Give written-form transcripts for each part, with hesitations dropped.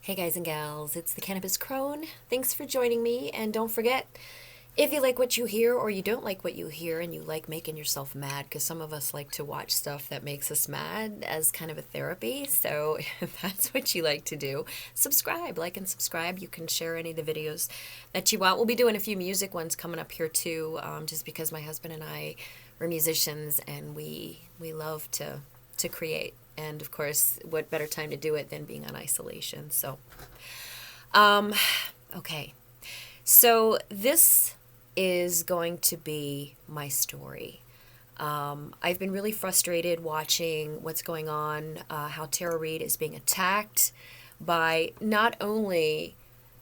Hey guys and gals, it's the Cannabis Crone. Thanks for joining me, and don't forget, if you like what you hear or you don't like what you hear and you like making yourself mad, because some of us like to watch stuff that makes us mad as kind of a therapy, so if that's what you like to do, subscribe, like and subscribe. You can share any of the videos that you want. We'll be doing a few music ones coming up here too, just because my husband and I are musicians and we love to create. And of course, what better time to do it than being on isolation? So, um, okay. So this is going to be my story. I've been really frustrated watching what's going on, how Tara Reid is being attacked by not only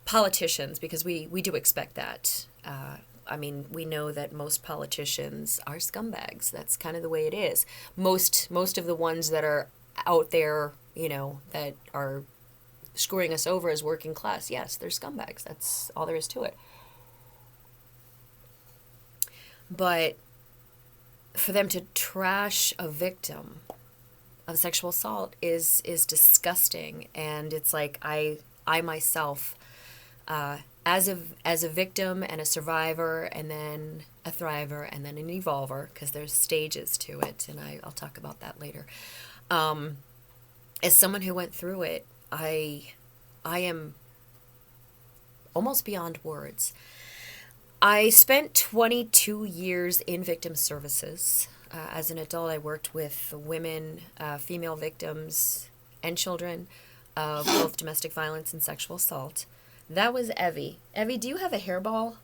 politicians, because we do expect that. I mean, we know that most politicians are scumbags. That's kind of the way it is. Most of the ones that are out there, that are screwing us over as working class, yes, they're scumbags. That's all there is to it. But for them to trash a victim of sexual assault is disgusting, and it's like I myself, as a victim and a survivor and then a thriver and then an evolver, because there's stages to it, and I'll talk about that later. As someone who went through it, I am almost beyond words. I spent 22 years in victim services. As an adult, I worked with women, female victims, and children of both domestic violence and sexual assault. That was Evie. Evie, do you have a hairball?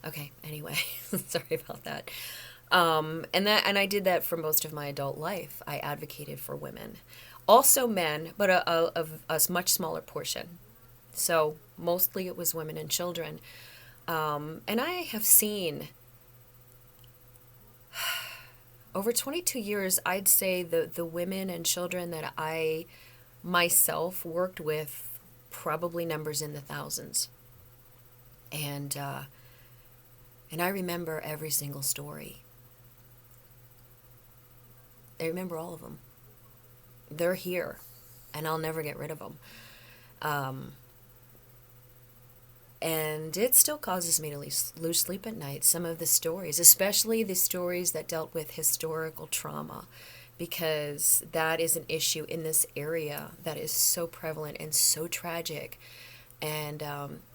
Okay, anyway, sorry about that. And I did that for most of my adult life. I advocated for women, also men, but a much smaller portion. So mostly it was women and children. And I have seen over 22 years, I'd say the women and children that I myself worked with, probably numbers in the thousands. And and I remember every single story. I remember all of them. They're here, and I'll never get rid of them. Um, and it still causes me to lose sleep at night. Some of the stories, especially the stories that dealt with historical trauma, because that is an issue in this area that is so prevalent and so tragic. And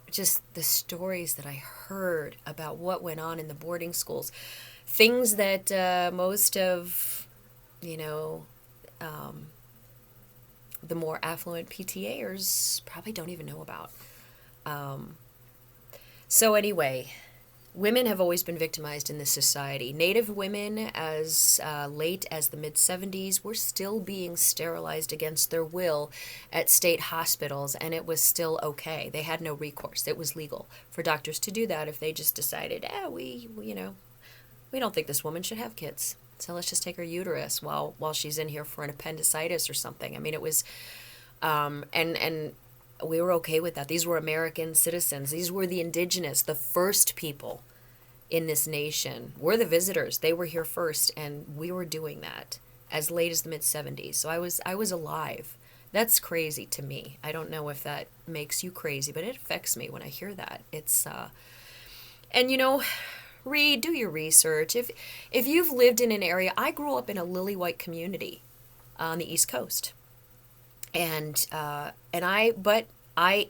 just the stories that I heard about what went on in the boarding schools, things that most of, you know, um, the more affluent PTAers probably don't even know about. Um, so anyway, women have always been victimized in this society. Native women, as late as the mid-70s, were still being sterilized against their will at state hospitals, and it was still okay. They had no recourse. It was legal for doctors to do that if they just decided, we don't think this woman should have kids. So let's just take her uterus while she's in here for an appendicitis or something. I mean, it was, and we were okay with that. These were American citizens. These were the indigenous, the first people in this nation. We're the visitors. They were here first, and we were doing that as late as the mid-70s. So I was alive. That's crazy to me. I don't know if that makes you crazy, but it affects me when I hear that. It's and read, do your research. If you've lived in an area, I grew up in a lily white community on the East Coast, and I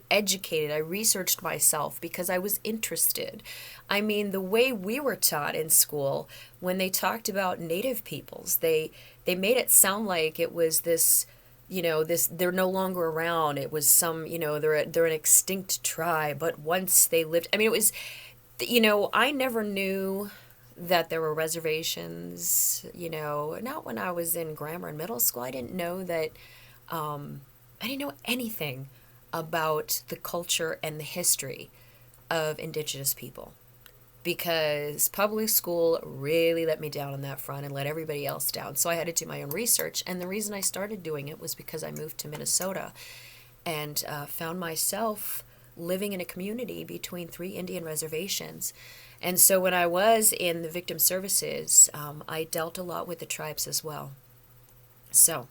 educated, I researched myself because I was interested. I mean, the way we were taught in school, when they talked about Native peoples, they made it sound like it was this, they're no longer around. It was some, they're an extinct tribe, but once they lived. I mean, it was, I never knew that there were reservations. Not when I was in grammar and middle school. I didn't know that. I didn't know anything about the culture and the history of indigenous people, because public school really let me down on that front and let everybody else down. So I had to do my own research. And the reason I started doing it was because I moved to Minnesota and found myself living in a community between three Indian reservations. And so when I was in the victim services, I dealt a lot with the tribes as well. So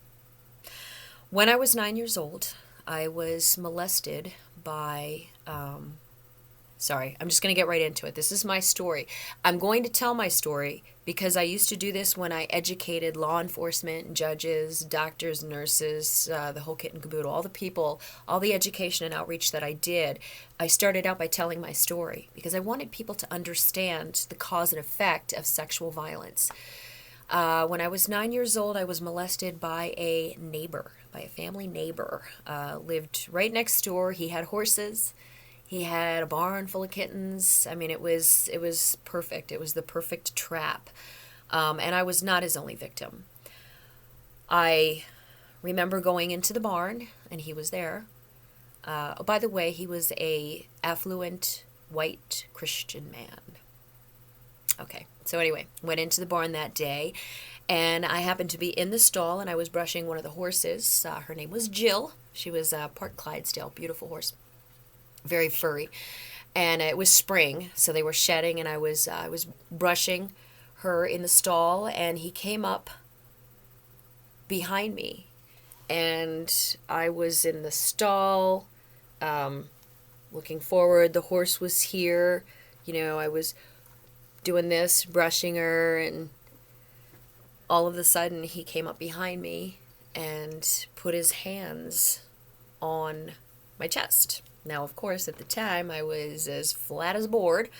When I was 9 years old, I was molested by, sorry, I'm just going to get right into it. This is my story. I'm going to tell my story because I used to do this when I educated law enforcement, judges, doctors, nurses, the whole kit and caboodle, all the people, all the education and outreach that I did. I started out by telling my story because I wanted people to understand the cause and effect of sexual violence. When I was 9 years old, I was molested by a neighbor, by a family neighbor. Lived right next door. He had horses. He had a barn full of kittens. I mean, it was perfect. It was the perfect trap. And I was not his only victim. I remember going into the barn, and he was there. Oh, by the way, he was a affluent white Christian man. Okay, so anyway, went into the barn that day, and I happened to be in the stall, and I was brushing one of the horses. Her name was Jill. She was Part Clydesdale, beautiful horse, very furry, and it was spring, so they were shedding, and I was brushing her in the stall, and he came up behind me, and I was in the stall, looking forward. The horse was here, I was doing this, brushing her, and all of a sudden he came up behind me and put his hands on my chest. Now, of course, at the time I was as flat as a board.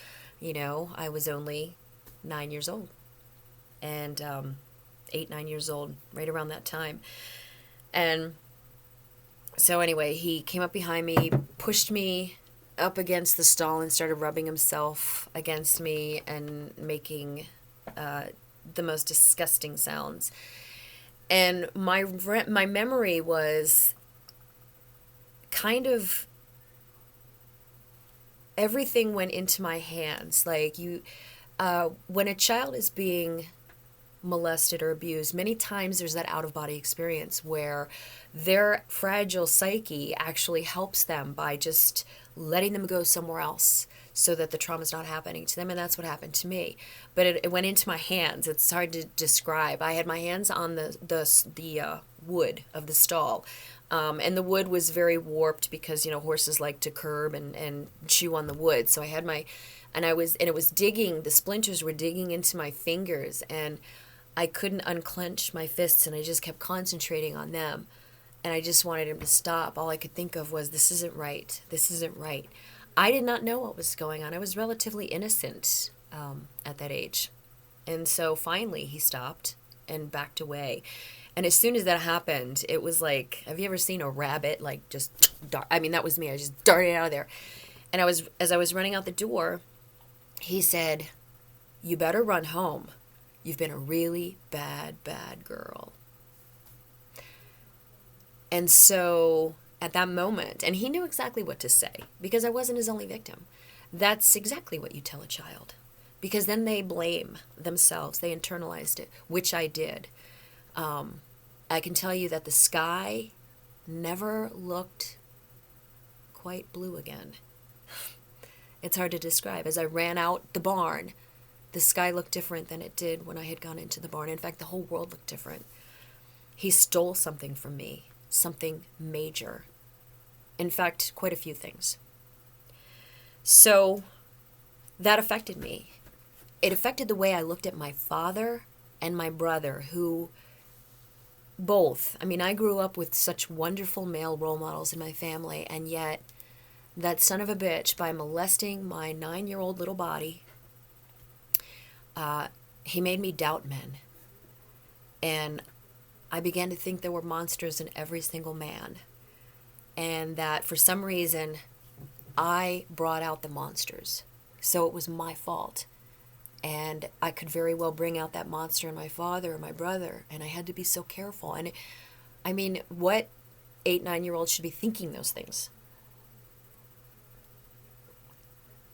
I was only 9 years old, and 8, 9 years old, right around that time. And so anyway, he came up behind me, pushed me up against the stall, and started rubbing himself against me and making the most disgusting sounds. And my memory was kind of, everything went into my hands. Like when a child is being molested or abused, many times there's that out-of-body experience where their fragile psyche actually helps them by just letting them go somewhere else so that the trauma's not happening to them, and that's what happened to me. But it went into my hands. It's hard to describe. I had my hands on the wood of the stall, and the wood was very warped because horses like to curb and chew on the wood. So I had it was digging. The splinters were digging into my fingers, and I couldn't unclench my fists, and I just kept concentrating on them. And I just wanted him to stop. All I could think of was, this isn't right. This isn't right. I did not know what was going on. I was relatively innocent at that age. And so finally he stopped and backed away. And as soon as that happened, it was like, have you ever seen a rabbit just dart? I mean, that was me. I just darted out of there. And as I was running out the door, he said, "You better run home. You've been a really bad girl." And so at that moment, and he knew exactly what to say because I wasn't his only victim. That's exactly what you tell a child, because then they blame themselves. They internalized it, which I did. I can tell you that the sky never looked quite blue again. It's hard to describe. As I ran out the barn, the sky looked different than it did when I had gone into the barn. In fact, the whole world looked different. He stole something from me, something major. In fact, quite a few things. So that affected me. It affected the way I looked at my father and my brother, who both, I grew up with such wonderful male role models in my family, and yet that son of a bitch, by molesting my 9-year-old little body, he made me doubt men. And I began to think there were monsters in every single man. And that for some reason, I brought out the monsters. So it was my fault. And I could very well bring out that monster in my father or my brother. And I had to be so careful. And what 8, 9-year-olds should be thinking those things?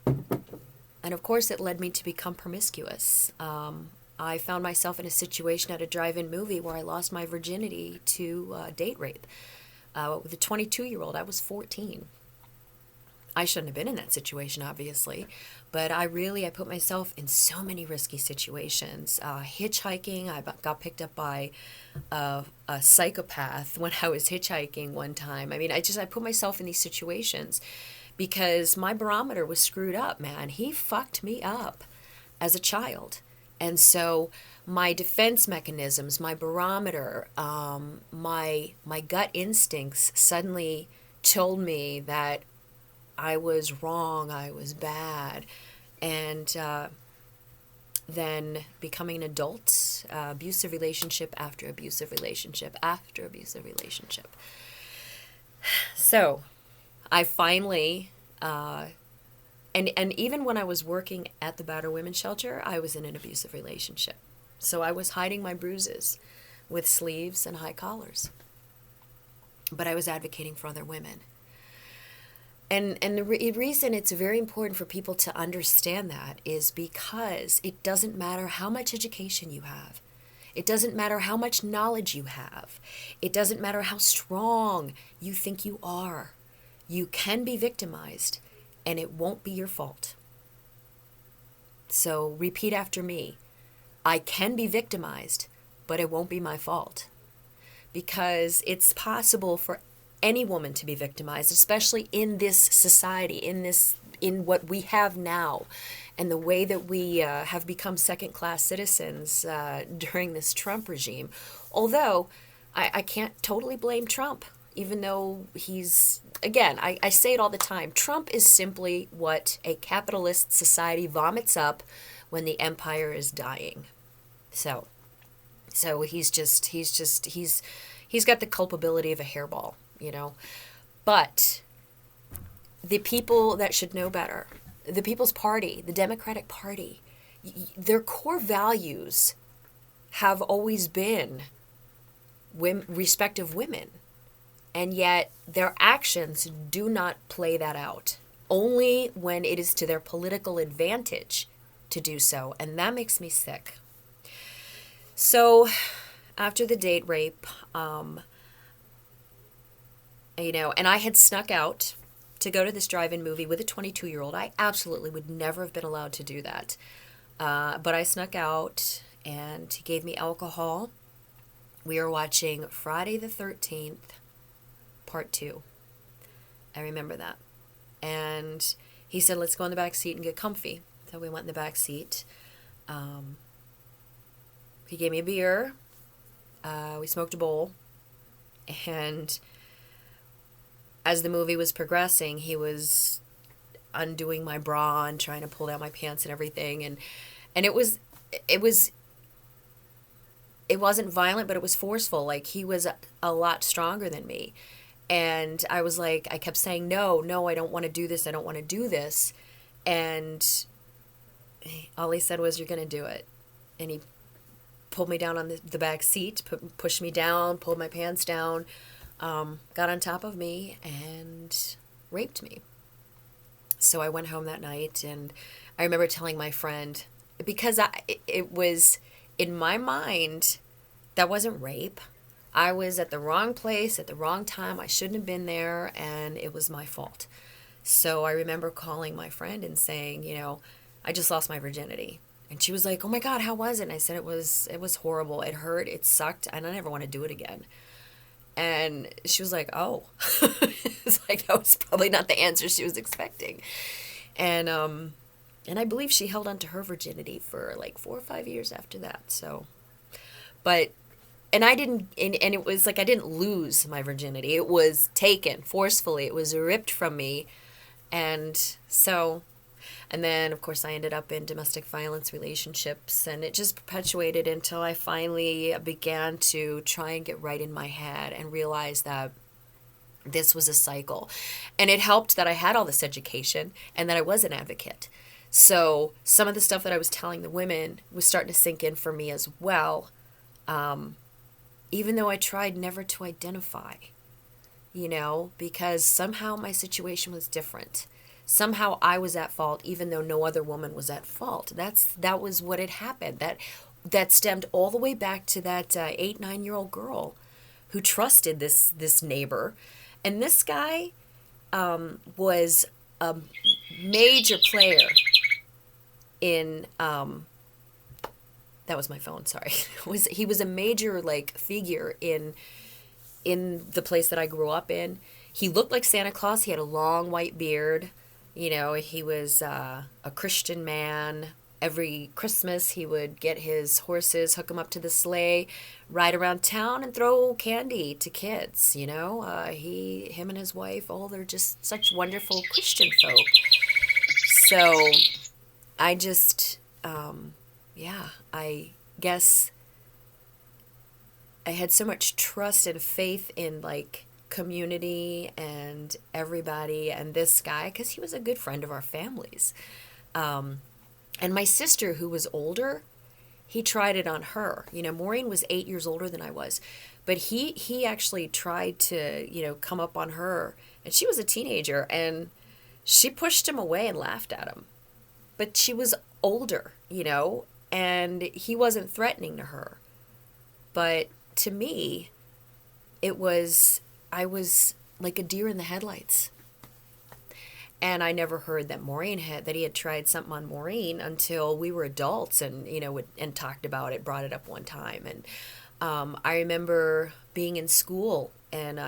And of course, it led me to become promiscuous. I found myself in a situation at a drive-in movie where I lost my virginity to date rape with a 22-year-old. I was 14. I shouldn't have been in that situation, obviously, but I put myself in so many risky situations. Hitchhiking, I got picked up by a psychopath when I was hitchhiking one time. I mean, I put myself in these situations because my barometer was screwed up, man. He fucked me up as a child. And so my defense mechanisms, my barometer, my gut instincts suddenly told me that I was wrong, I was bad. And then becoming an adult, abusive relationship after abusive relationship after abusive relationship. So I finally, and even when I was working at the battered women's shelter, I was in an abusive relationship. So I was hiding my bruises with sleeves and high collars. But I was advocating for other women. And the reason it's very important for people to understand that is because it doesn't matter how much education you have. It doesn't matter how much knowledge you have. It doesn't matter how strong you think you are. You can be victimized, and it won't be your fault. So repeat after me. I can be victimized, but it won't be my fault. Because it's possible for any woman to be victimized, especially in this society, in what we have now, and the way that we have become second-class citizens during this Trump regime. Although I can't totally blame Trump, even though he's, again, I say it all the time, Trump is simply what a capitalist society vomits up when the empire is dying. So he's got the culpability of a hairball, you know. But the people that should know better, the People's Party, the Democratic Party, their core values have always been respect of women. And yet their actions do not play that out. Only when it is to their political advantage to do so. And that makes me sick. So after the date rape, and I had snuck out to go to this drive-in movie with a 22-year-old. I absolutely would never have been allowed to do that. But I snuck out, and he gave me alcohol. We were watching Friday the 13th, Part 2. I remember that. And he said, let's go in the back seat and get comfy. So we went in the back seat. He gave me a beer. We smoked a bowl. And as the movie was progressing, he was undoing my bra and trying to pull down my pants and everything. And it wasn't violent, but it was forceful. Like, he was a lot stronger than me. And I was like, I kept saying, no, I don't want to do this. I don't want to do this. And all he said was, you're going to do it. And he pulled me down on the back seat, pushed me down, pulled my pants down, got on top of me and raped me. So I went home that night, and I remember telling my friend, because it was, in my mind, that wasn't rape. I was at the wrong place at the wrong time. I shouldn't have been there, and it was my fault. So I remember calling my friend and saying, I just lost my virginity. And she was like, oh my God, how was it? And I said, it was horrible. It hurt. It sucked. And I never want to do it again. And she was like, oh. It's like, that was probably not the answer she was expecting. And I believe she held on to her virginity for like 4 or 5 years after that. So, but, and I didn't, and it was like, I didn't lose my virginity. It was taken forcefully. It was ripped from me. And so, and then of course I ended up in domestic violence relationships, and it just perpetuated until I finally began to try and get right in my head and realize that this was a cycle. And it helped that I had all this education and that I was an advocate. So some of the stuff that I was telling the women was starting to sink in for me as well. Even though I tried never to identify, because somehow my situation was different. Somehow I was at fault, even though no other woman was at fault. That was what had happened. That stemmed all the way back to that 8-9-year-old girl who trusted this neighbor. And this guy was a major player in that was my phone, sorry. He was a major like figure in the place that I grew up in. He looked like Santa Claus. He had a long white beard. You know, he was a Christian man. Every Christmas, he would get his horses, hook them up to the sleigh, ride around town, and throw candy to kids. You know, him and his wife, oh, they're just such wonderful Christian folk. So, I just, yeah, I guess I had so much trust and faith in like community and everybody and this guy because he was a good friend of our families. And my sister, who was older, he tried it on her. You know, Maureen was 8 years older than I was, but he actually tried to, you know, come up on her, and she was a teenager, and she pushed him away and laughed at him. But she was older, you know, and he wasn't threatening to her. But to me, I was like a deer in the headlights. And I never heard that he had tried something on Maureen until we were adults and, you know, and talked about it, brought it up one time. And I remember being in school and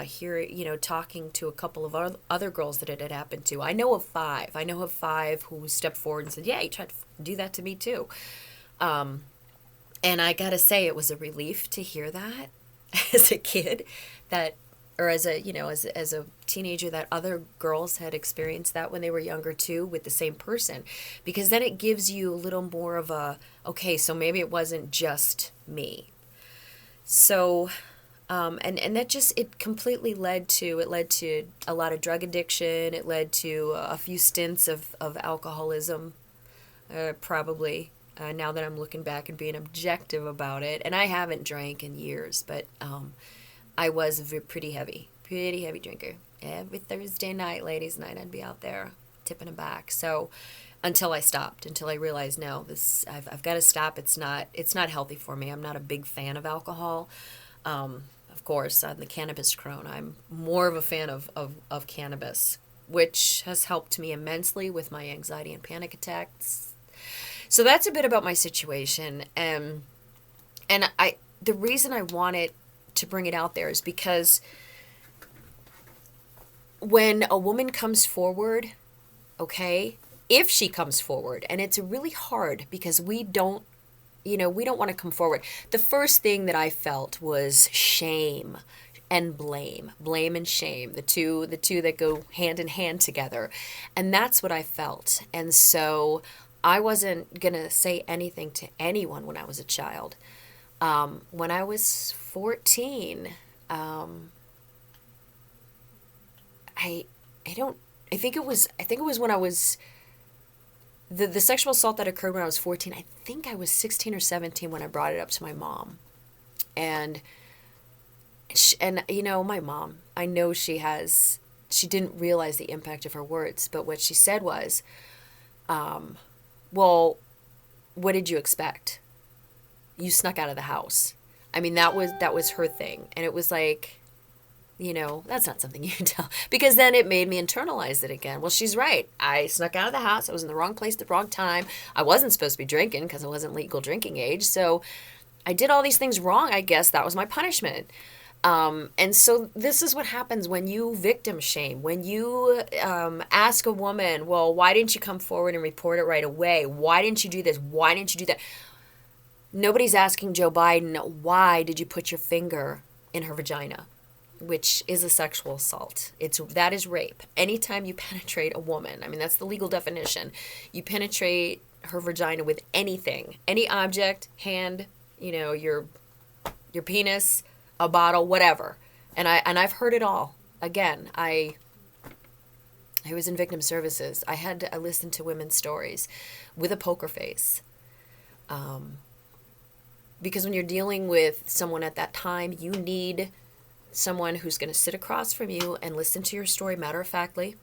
talking to a couple of other girls that it had happened to. I know of five who stepped forward and said, yeah, he tried to do that to me too. And I gotta say, it was a relief to hear that as a kid, or as a teenager, that other girls had experienced that when they were younger too with the same person, because then it gives you a little more of okay, so maybe it wasn't just me. So, and that just, it completely led to a lot of drug addiction. It led to a few stints of alcoholism, probably. Now that I'm looking back and being objective about it, and I haven't drank in years, but I was a pretty heavy drinker. Every Thursday night, ladies' night, I'd be out there tipping them back. So until I realized, no, I've got to stop. It's not healthy for me. I'm not a big fan of alcohol. Of course, I'm the Cannabis Crone. I'm more of a fan of cannabis, which has helped me immensely with my anxiety and panic attacks. So that's a bit about my situation. And the reason I wanted to bring it out there is because when a woman comes forward, okay, if she comes forward, and it's really hard because we don't want to come forward. The first thing that I felt was shame and blame and shame, the two that go hand in hand together. And that's what I felt. And so I wasn't going to say anything to anyone when I was a child. When I was 14, I think it was when I was, the sexual assault that occurred when I was 14, I think I was 16 or 17 when I brought it up to my mom. And my mom, I know she didn't realize the impact of her words, but what she said was, well, what did you expect? You snuck out of the house. I mean, that was her thing. And it was like, that's not something you can tell. Because then it made me internalize it again. Well, she's right. I snuck out of the house. I was in the wrong place at the wrong time. I wasn't supposed to be drinking because I wasn't legal drinking age. So I did all these things wrong. I guess that was my punishment. And so this is what happens when you victim shame, when you ask a woman, well, why didn't you come forward and report it right away? Why didn't you do this? Why didn't you do that? Nobody's asking Joe Biden, why did you put your finger in her vagina, which is a sexual assault. That is rape. Anytime you penetrate a woman, I mean, that's the legal definition. You penetrate her vagina with anything, any object, hand, your penis, a bottle, whatever. And I've heard it all. Again, I was in victim services. I listened to women's stories with a poker face. Because when you're dealing with someone at that time, you need someone who's going to sit across from you and listen to your story matter-of-factly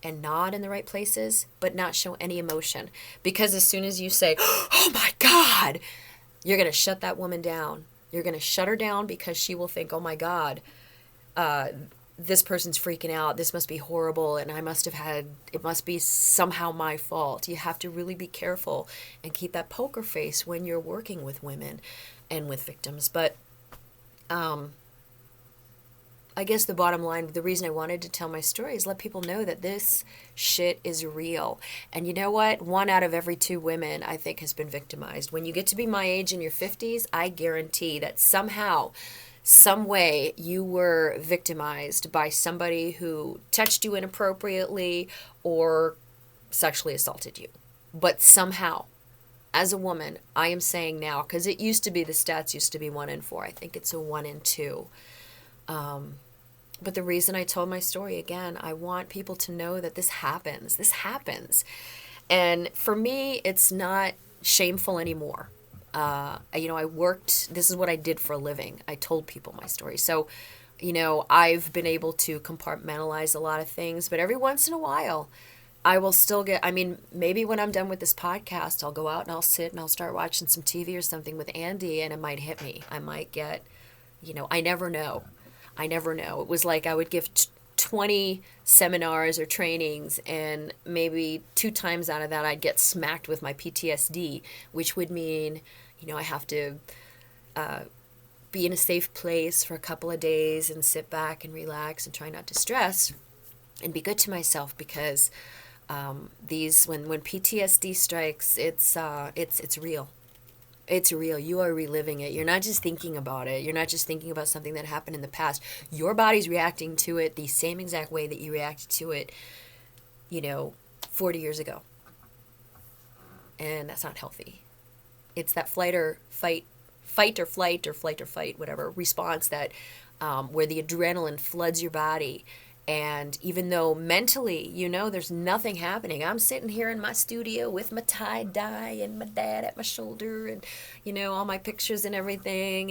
and nod in the right places, but not show any emotion. Because as soon as you say, oh my God, you're going to shut that woman down. You're going to shut her down because she will think, oh my God, this person's freaking out, this must be horrible, and it must be somehow my fault. You have to really be careful and keep that poker face when you're working with women and with victims. But I guess the bottom line, the reason I wanted to tell my story is let people know that this shit is real. And you know what? 1 out of every 2 women, I think, has been victimized. When you get to be my age in your 50s, I guarantee that somehow, some way, you were victimized by somebody who touched you inappropriately or sexually assaulted you. But somehow, as a woman, I am saying now, because it used to be, the stats used to be 1 in 4. I think it's a 1 in 2. But the reason I told my story, again, I want people to know that this happens. This happens. And for me, it's not shameful anymore. I worked, this is what I did for a living. I told people my story. So, I've been able to compartmentalize a lot of things, but every once in a while, I will still maybe when I'm done with this podcast, I'll go out and I'll sit and I'll start watching some TV or something with Andy, and it might hit me. I might get, I never know. I never know. It was like I would give 20 seminars or trainings, and maybe 2 times out of that I'd get smacked with my PTSD, which would mean, I have to be in a safe place for a couple of days and sit back and relax and try not to stress and be good to myself, because when PTSD strikes, it's real. It's real. You are reliving it. You're not just thinking about it. You're not just thinking about something that happened in the past. Your body's reacting to it the same exact way that you reacted to it, 40 years ago. And that's not healthy. It's that fight or flight, whatever, response that where the adrenaline floods your body. And even though mentally, there's nothing happening, I'm sitting here in my studio with my tie-dye and my dad at my shoulder and, all my pictures and everything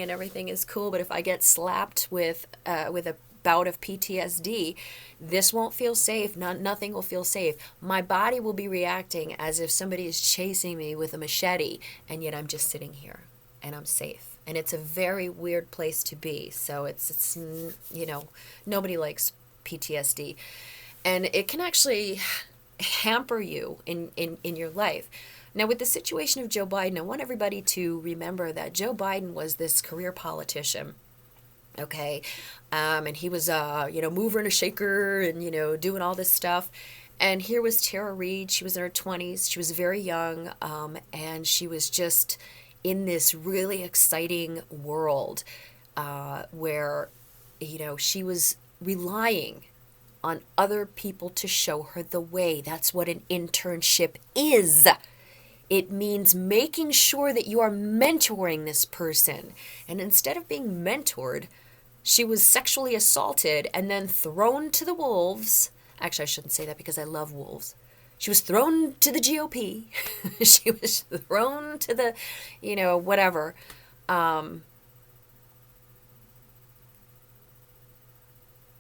is cool. But if I get slapped with a bout of PTSD, this won't feel safe. Nothing will feel safe. My body will be reacting as if somebody is chasing me with a machete, and yet I'm just sitting here and I'm safe. And it's a very weird place to be. So it's nobody likes PTSD, and it can actually hamper you in your life. Now, with the situation of Joe Biden, I want everybody to remember that Joe Biden was this career politician, okay, and he was mover and a shaker and doing all this stuff. And here was Tara Reid. She was in her 20s. She was very young, and she was just in this really exciting world where she was relying on other people to show her the way. That's what an internship is. It means making sure that you are mentoring this person. And instead of being mentored, she was sexually assaulted and then thrown to the wolves. Actually, I shouldn't say that because I love wolves. She was thrown to the GOP. She was thrown to the, whatever.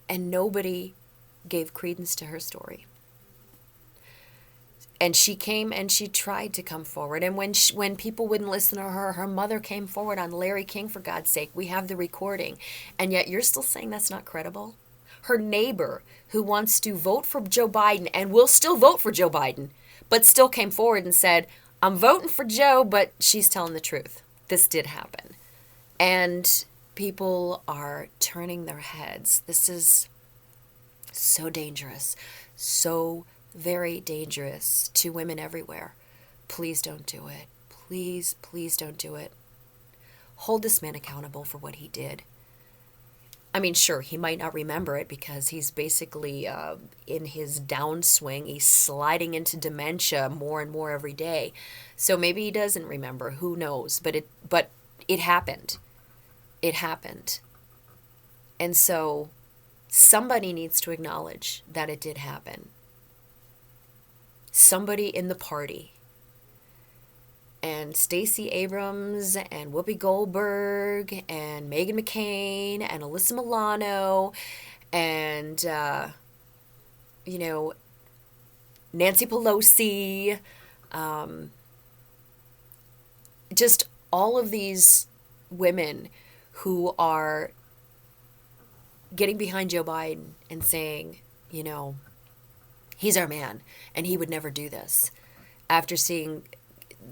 And nobody gave credence to her story. And she came and she tried to come forward. And when people wouldn't listen to her, her mother came forward on Larry King, for God's sake. We have the recording. And yet you're still saying that's not credible? Her neighbor, who wants to vote for Joe Biden and will still vote for Joe Biden, but still came forward and said, I'm voting for Joe, but she's telling the truth. This did happen. And people are turning their heads. This is so dangerous, so very dangerous to women everywhere. Please don't do it. Please, please don't do it. Hold this man accountable for what he did. I mean, sure, he might not remember it because he's basically in his downswing. He's sliding into dementia more and more every day. So maybe he doesn't remember. Who knows? But it happened. It happened. And so somebody needs to acknowledge that it did happen. Somebody in the party. And Stacey Abrams and Whoopi Goldberg and Meghan McCain and Alyssa Milano and, Nancy Pelosi, just all of these women who are getting behind Joe Biden and saying, you know, he's our man and he would never do this. After seeing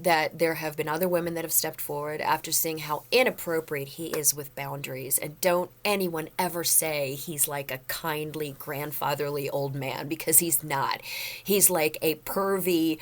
that there have been other women that have stepped forward, after seeing how inappropriate he is with boundaries, and don't anyone ever say he's like a kindly, grandfatherly old man, because he's not. He's like a pervy,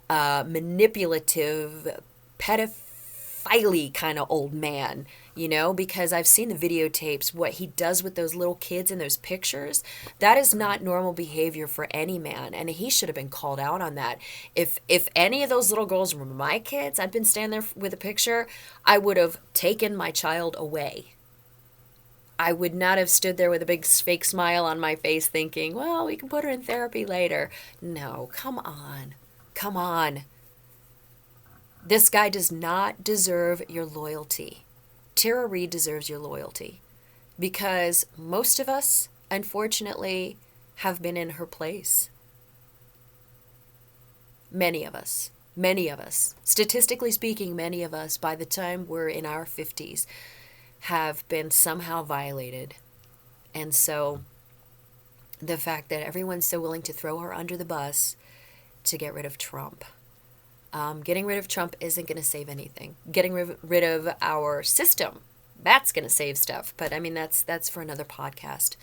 manipulative, pedophile kind of old man, you know, because I've seen the videotapes, what he does with those little kids in those pictures. That is not normal behavior for any man, and he should have been called out on that. If any of those little girls were my kids, I'd been standing there with a picture, I would have taken my child away. I would not have stood there with a big fake smile on my face thinking, well, we can put her in therapy later. No, come on. Come on. This guy does not deserve your loyalty. Tara Reade deserves your loyalty, because most of us, unfortunately, have been in her place. Many of us, statistically speaking, many of us, by the time we're in our 50s, have been somehow violated. And so the fact that everyone's so willing to throw her under the bus to get rid of Trump. Getting rid of Trump isn't going to save anything. Getting rid of our system, that's going to save stuff. But I mean, that's for another podcast.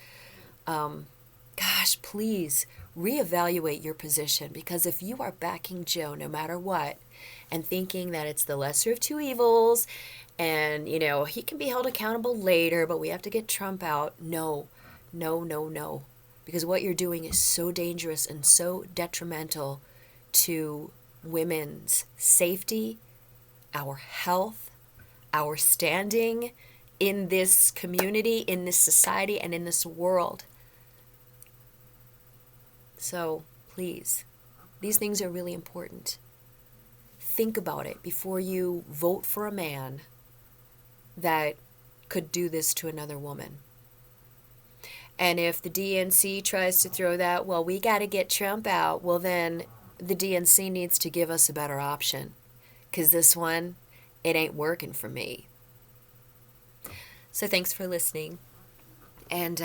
Gosh, please reevaluate your position, because if you are backing Joe no matter what and thinking that it's the lesser of two evils and, you know, he can be held accountable later, but we have to get Trump out. No. Because what you're doing is so dangerous and so detrimental to women's safety, our health, our standing in this community, in this society, and in this world. So please, these things are really important. Think about it before you vote for a man that could do this to another woman. And if the DNC tries to throw that, well, we got to get Trump out, well, then the DNC needs to give us a better option, because this one, it ain't working for me. So thanks for listening. And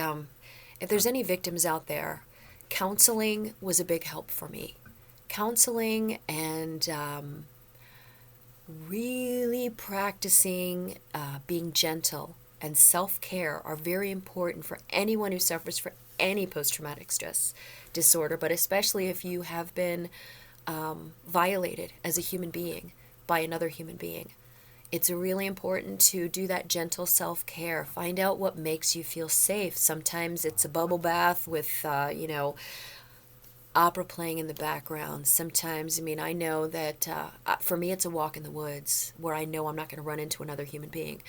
if there's any victims out there, counseling was a big help for me. Counseling and really practicing being gentle and self-care are very important for anyone who suffers from any post-traumatic stress disorder, but especially if you have been violated as a human being by another human being. It's really important to do that gentle self-care. Find out what makes you feel safe. Sometimes it's a bubble bath with, opera playing in the background. Sometimes, I know that for me it's a walk in the woods where I know I'm not going to run into another human being.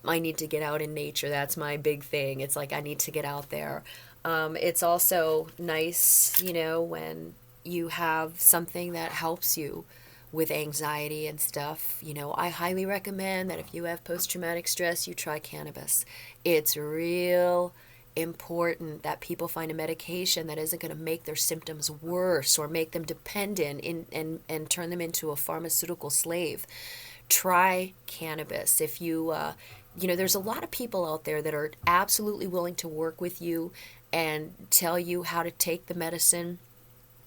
I need to get out in nature. That's my big thing. It's like I need to get out there. It's also nice, when you have something that helps you with anxiety and stuff. I highly recommend that if you have post-traumatic stress, you try cannabis. It's real important that people find a medication that isn't going to make their symptoms worse or make them dependent and turn them into a pharmaceutical slave. Try cannabis. If you, there's a lot of people out there that are absolutely willing to work with you and tell you how to take the medicine.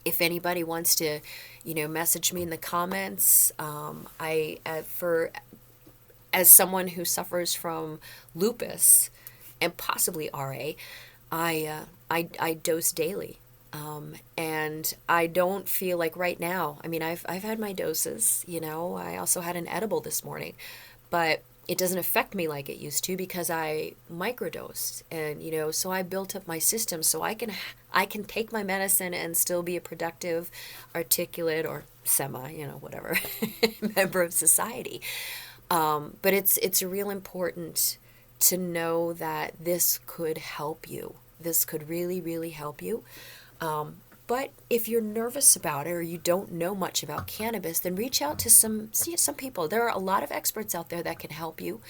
If anybody wants to, message me in the comments, as someone who suffers from lupus and possibly RA, I dose daily. And I don't feel like right now, I've had my doses, I also had an edible this morning, but it doesn't affect me like it used to because I microdosed, and, so I built up my system so I can take my medicine and still be a productive, articulate, or whatever member of society. But it's real important to know that this could help you. This could really, really help you. But if you're nervous about it or you don't know much about cannabis, then reach out to some people. There are a lot of experts out there that can help you.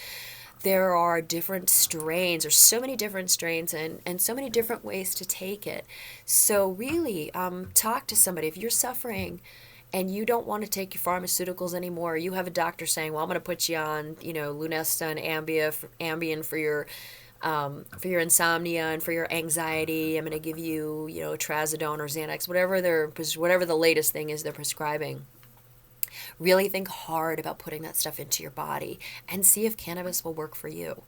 There are different strains. There's so many different strains and so many different ways to take it. So really, talk to somebody. If you're suffering and you don't want to take your pharmaceuticals anymore, you have a doctor saying, well, I'm going to put you on, Lunesta and Ambien for your For your insomnia and for your anxiety, I'm going to give you, trazodone or Xanax, whatever the latest thing is they're prescribing. Really think hard about putting that stuff into your body and see if cannabis will work for you.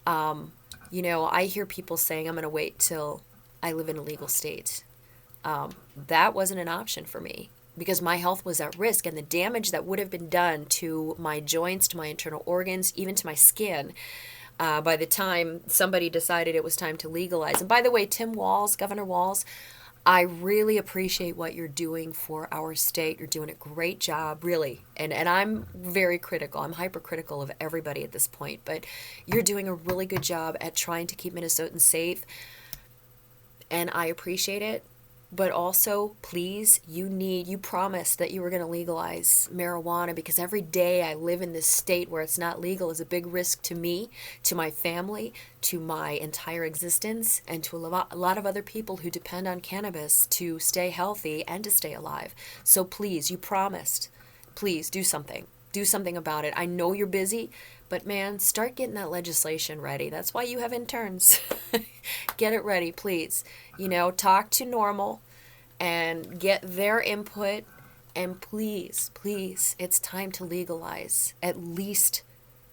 I hear people saying, I'm going to wait till I live in a legal state. That wasn't an option for me because my health was at risk, and the damage that would have been done to my joints, to my internal organs, even to my skin, by the time somebody decided it was time to legalize. And by the way, Governor Walz, I really appreciate what you're doing for our state. You're doing a great job, really. And I'm very critical. I'm hypercritical of everybody at this point. But you're doing a really good job at trying to keep Minnesotans safe. And I appreciate it. But also, please, you promised that you were going to legalize marijuana, because every day I live in this state where it's not legal is a big risk to me, to my family, to my entire existence, and to a lot of other people who depend on cannabis to stay healthy and to stay alive. So please, you promised. Please do something. Do something about it. I know you're busy, but man, start getting that legislation ready. That's why you have interns. Get it ready, please. Talk to NORML and get their input. And please, it's time to legalize, at least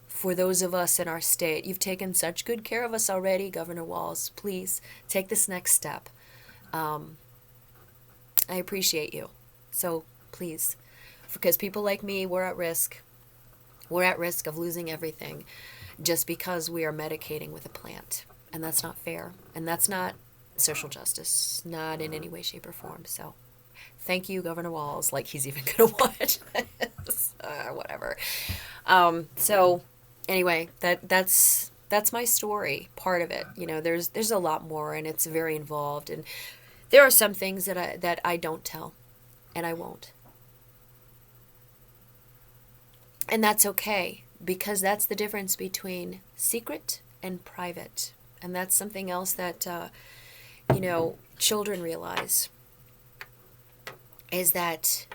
for those of us in our state. You've taken such good care of us already, Governor Walz. Please take this next step. I appreciate you. So please, because people like me, we're at risk. We're at risk of losing everything just because we are medicating with a plant. And that's not fair. And that's not social justice, not in any way, shape, or form. So thank you, Governor Walz. Like he's even going to watch this. Whatever. So anyway, that's my story, part of it. There's a lot more, and it's very involved. And there are some things that I don't tell, and I won't. And that's okay, because that's the difference between secret and private. And that's something else that, children realize, is that,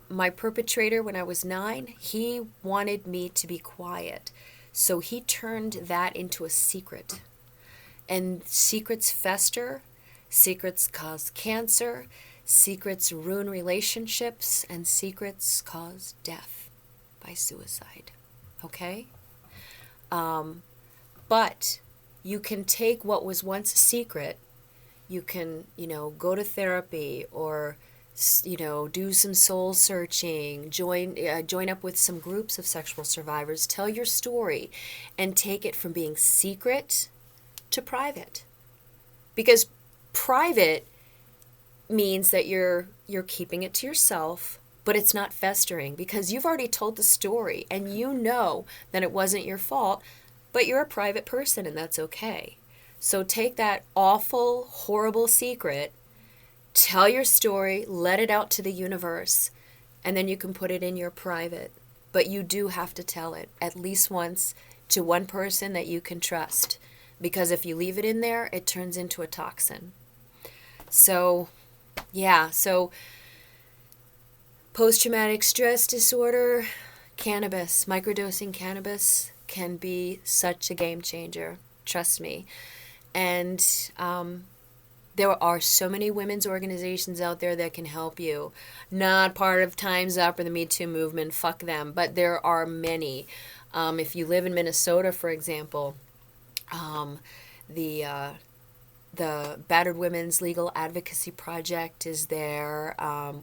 my perpetrator when I was 9, he wanted me to be quiet. So he turned that into a secret. And secrets fester, secrets cause cancer, secrets ruin relationships, and secrets cause death by suicide. Okay? But you can take what was once a secret, you can, go to therapy or, do some soul searching, join up with some groups of sexual survivors, tell your story, and take it from being secret to private. Because private means that you're keeping it to yourself, but it's not festering, because you've already told the story and you know that it wasn't your fault, but you're a private person, and that's okay. So take that awful, horrible secret, tell your story, let it out to the universe, and then you can put it in your private. But you do have to tell it at least once to one person that you can trust, because if you leave it in there, it turns into a toxin. So post-traumatic stress disorder, cannabis, microdosing cannabis can be such a game changer. Trust me. And there are so many women's organizations out there that can help you. Not part of Time's Up or the Me Too movement, fuck them, but there are many. If you live in Minnesota, for example, the Battered Women's Legal Advocacy Project is there.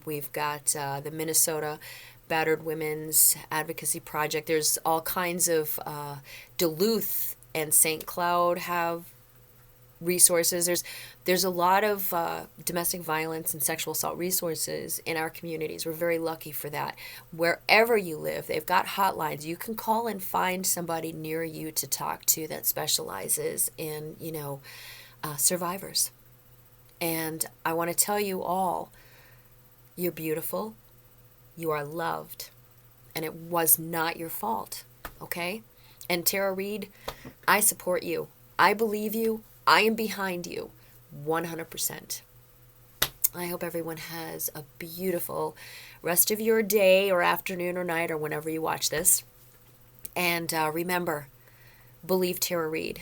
We've got the Minnesota Battered Women's Advocacy Project. There's all kinds of Duluth and St. Cloud have resources. There's a lot of domestic violence and sexual assault resources in our communities. We're very lucky for that. Wherever you live, they've got hotlines. You can call and find somebody near you to talk to that specializes in, survivors. And I want to tell you all, you're beautiful, you are loved, and it was not your fault, okay? And Tara Reid, I support you. I believe you. I am behind you 100%. I hope everyone has a beautiful rest of your day or afternoon or night or whenever you watch this. And remember, believe Tara Reid.